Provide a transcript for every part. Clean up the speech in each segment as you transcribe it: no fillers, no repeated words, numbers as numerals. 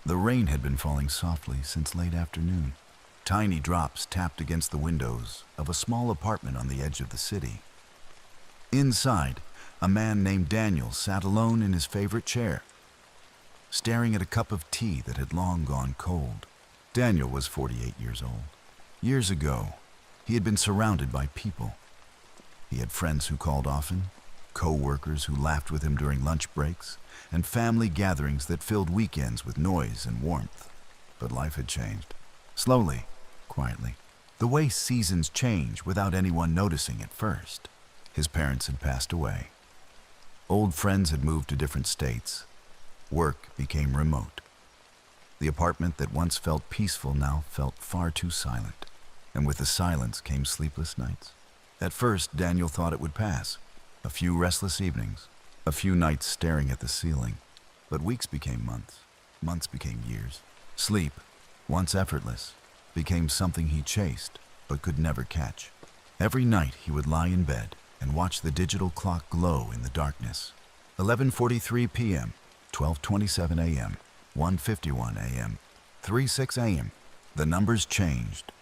The rain had been falling softly since late afternoon. Tiny drops tapped against the windows of a small apartment on the edge of the city. Inside, a man named Daniel sat alone in his favorite chair, staring at a cup of tea that had long gone cold. Daniel was 48 years old. Years ago, he had been surrounded by people. He had friends who called often, co-workers who laughed with him during lunch breaks, and family gatherings that filled weekends with noise and warmth. But life had changed. Slowly, quietly. The way seasons change without anyone noticing at first. His parents had passed away. Old friends had moved to different states. Work became remote. The apartment that once felt peaceful now felt far too silent. And with the silence came sleepless nights. At first, Daniel thought it would pass. A few restless evenings, a few nights staring at the ceiling. But weeks became months. Months became years. Sleep, once effortless, became something he chased but could never catch. Every night he would lie in bed and watch the digital clock glow in the darkness. 11:43 p.m., 12:27 a.m., 1:51 a.m., 3:06 a.m. The numbers changed,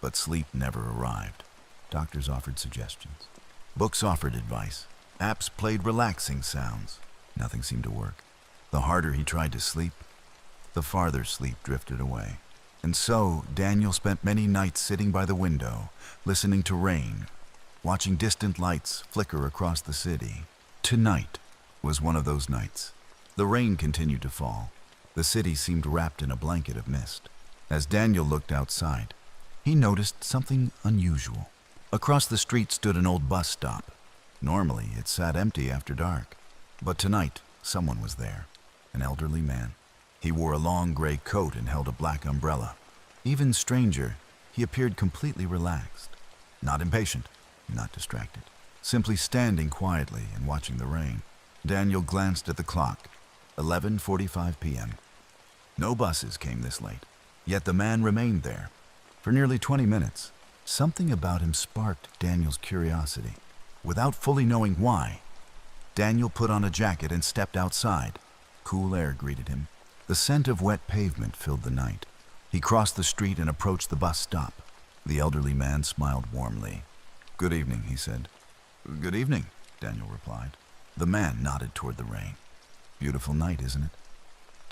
but sleep never arrived. Doctors offered suggestions. Books offered advice. Apps played relaxing sounds. Nothing seemed to work. The harder he tried to sleep, the farther sleep drifted away. And so, Daniel spent many nights sitting by the window, listening to rain, watching distant lights flicker across the city. Tonight was one of those nights. The rain continued to fall. The city seemed wrapped in a blanket of mist. As Daniel looked outside, he noticed something unusual. Across the street stood an old bus stop. Normally, it sat empty after dark. But tonight, someone was there. An elderly man. He wore a long gray coat and held a black umbrella. Even stranger, he appeared completely relaxed. Not impatient, not distracted. Simply standing quietly and watching the rain. Daniel glanced at the clock. 11:45 p.m. No buses came this late. Yet the man remained there. For nearly 20 minutes. Something about him sparked Daniel's curiosity. Without fully knowing why, Daniel put on a jacket and stepped outside. Cool air greeted him. The scent of wet pavement filled the night. He crossed the street and approached the bus stop. The elderly man smiled warmly. "Good evening," he said. "Good evening," Daniel replied. The man nodded toward the rain. "Beautiful night, isn't it?"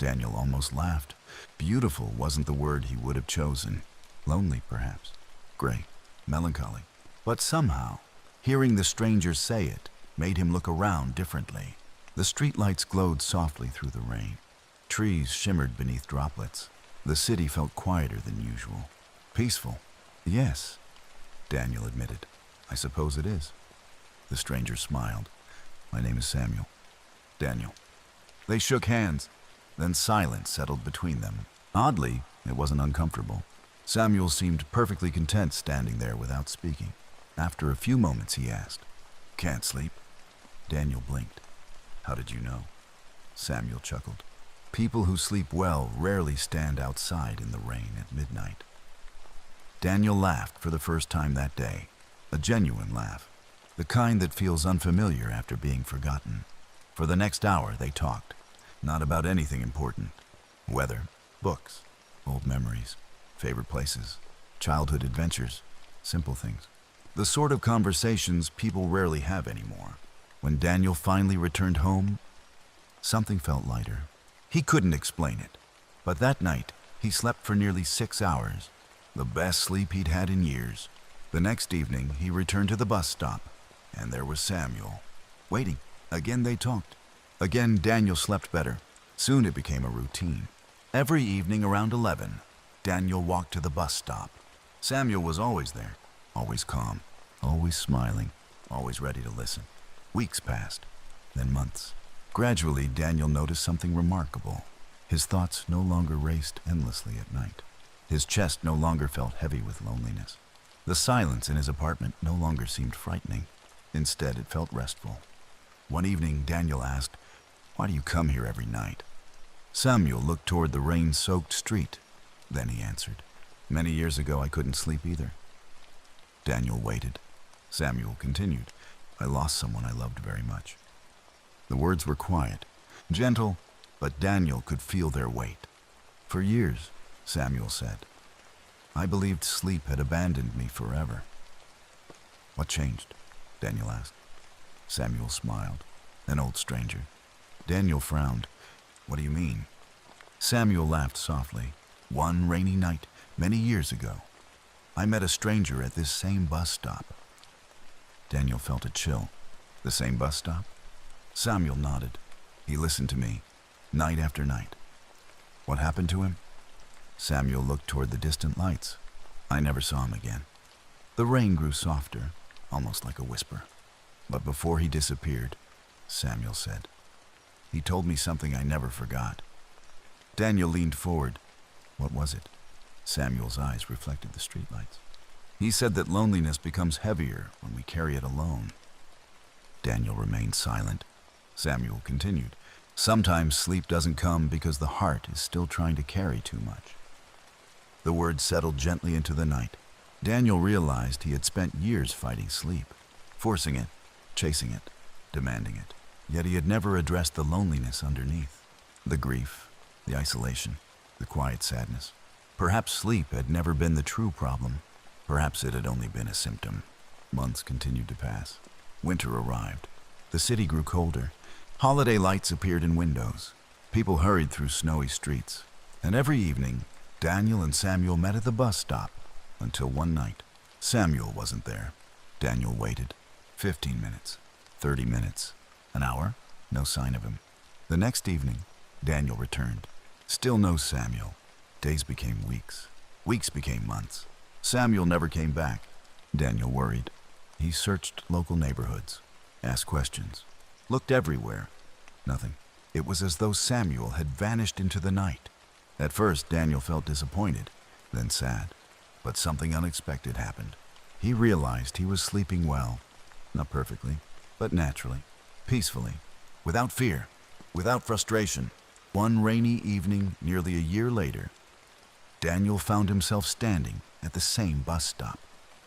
Daniel almost laughed. Beautiful wasn't the word he would have chosen. Lonely, perhaps. Gray. Melancholy. But somehow, hearing the stranger say it made him look around differently. The streetlights glowed softly through the rain. Trees shimmered beneath droplets. The city felt quieter than usual. Peaceful. Yes, Daniel admitted. "I suppose it is." The stranger smiled. "My name is Samuel." "Daniel." They shook hands. Then silence settled between them. Oddly, it wasn't uncomfortable. Samuel seemed perfectly content standing there without speaking. After a few moments, he asked, "Can't sleep?" Daniel blinked. "How did you know?" Samuel chuckled. "People who sleep well rarely stand outside in the rain at midnight." Daniel laughed for the first time that day. A genuine laugh. The kind that feels unfamiliar after being forgotten. For the next hour, they talked. Not about anything important. Weather, books, old memories, favorite places, childhood adventures, simple things. The sort of conversations people rarely have anymore. When Daniel finally returned home, something felt lighter. He couldn't explain it, but that night, he slept for nearly 6 hours, the best sleep he'd had in years. The next evening, he returned to the bus stop, and there was Samuel, waiting. Again they talked. Again Daniel slept better. Soon it became a routine. Every evening around 11, Daniel walked to the bus stop. Samuel was always there, always calm, always smiling, always ready to listen. Weeks passed, then months. Gradually, Daniel noticed something remarkable. His thoughts no longer raced endlessly at night. His chest no longer felt heavy with loneliness. The silence in his apartment no longer seemed frightening. Instead, it felt restful. One evening, Daniel asked, "Why do you come here every night?" Samuel looked toward the rain-soaked street. Then he answered, "Many years ago, I couldn't sleep either." Daniel waited. Samuel continued, "I lost someone I loved very much." The words were quiet, gentle, but Daniel could feel their weight. For years, Samuel said, I believed sleep had abandoned me forever. What changed? Daniel asked. Samuel smiled. An old stranger. Daniel frowned. What do you mean? Samuel laughed softly. One rainy night, many years ago, I met a stranger at this same bus stop. Daniel felt a chill. The same bus stop? Samuel nodded. He listened to me, night after night. What happened to him? Samuel looked toward the distant lights. I never saw him again. The rain grew softer, almost like a whisper. But before he disappeared, Samuel said, he told me something I never forgot. Daniel leaned forward. What was it? Samuel's eyes reflected the streetlights. He said that loneliness becomes heavier when we carry it alone. Daniel remained silent. Samuel continued. Sometimes sleep doesn't come because the heart is still trying to carry too much. The words settled gently into the night. Daniel realized he had spent years fighting sleep, forcing it, chasing it, demanding it. Yet he had never addressed the loneliness underneath, the grief, the isolation, the quiet sadness. Perhaps sleep had never been the true problem. Perhaps it had only been a symptom. Months continued to pass. Winter arrived. The city grew colder. Holiday lights appeared in windows. People hurried through snowy streets. And every evening, Daniel and Samuel met at the bus stop until one night. Samuel wasn't there. Daniel waited. 15 minutes, 30 minutes, an hour, no sign of him. The next evening, Daniel returned. Still no Samuel. Days became weeks. Weeks became months. Samuel never came back. Daniel worried. He searched local neighborhoods, asked questions, looked everywhere. Nothing. It was as though Samuel had vanished into the night. At first, Daniel felt disappointed, then sad. But something unexpected happened. He realized he was sleeping well. Not perfectly, but naturally, peacefully, without fear, without frustration. One rainy evening, nearly a year later, Daniel found himself standing at the same bus stop.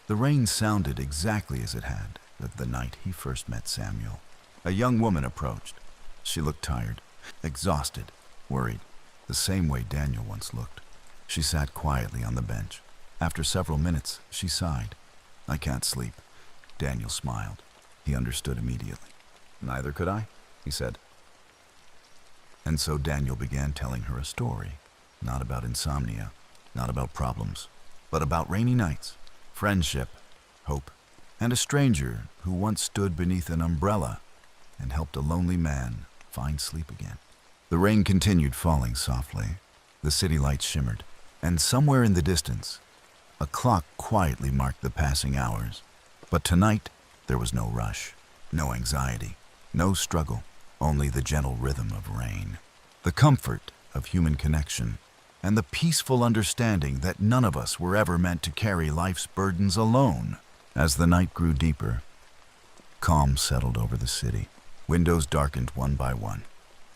The rain sounded exactly as it had the night he first met Samuel. A young woman approached. She looked tired, exhausted, worried, the same way Daniel once looked. She sat quietly on the bench. After several minutes, she sighed. I can't sleep. Daniel smiled. He understood immediately. Neither could I, he said. And so Daniel began telling her a story, not about insomnia, not about problems, but about rainy nights, friendship, hope, and a stranger who once stood beneath an umbrella and helped a lonely man find sleep again. The rain continued falling softly. The city lights shimmered, and somewhere in the distance, a clock quietly marked the passing hours. But tonight, there was no rush, no anxiety, no struggle, only the gentle rhythm of rain, the comfort of human connection, and the peaceful understanding that none of us were ever meant to carry life's burdens alone. As the night grew deeper, calm settled over the city. Windows darkened one by one.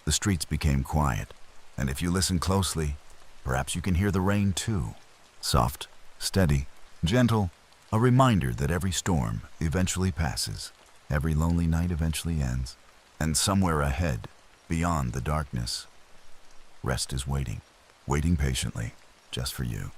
The streets became quiet, and if you listen closely, perhaps you can hear the rain too. Soft, steady, gentle, a reminder that every storm eventually passes, every lonely night eventually ends, and somewhere ahead, beyond the darkness, rest is waiting, waiting patiently, just for you.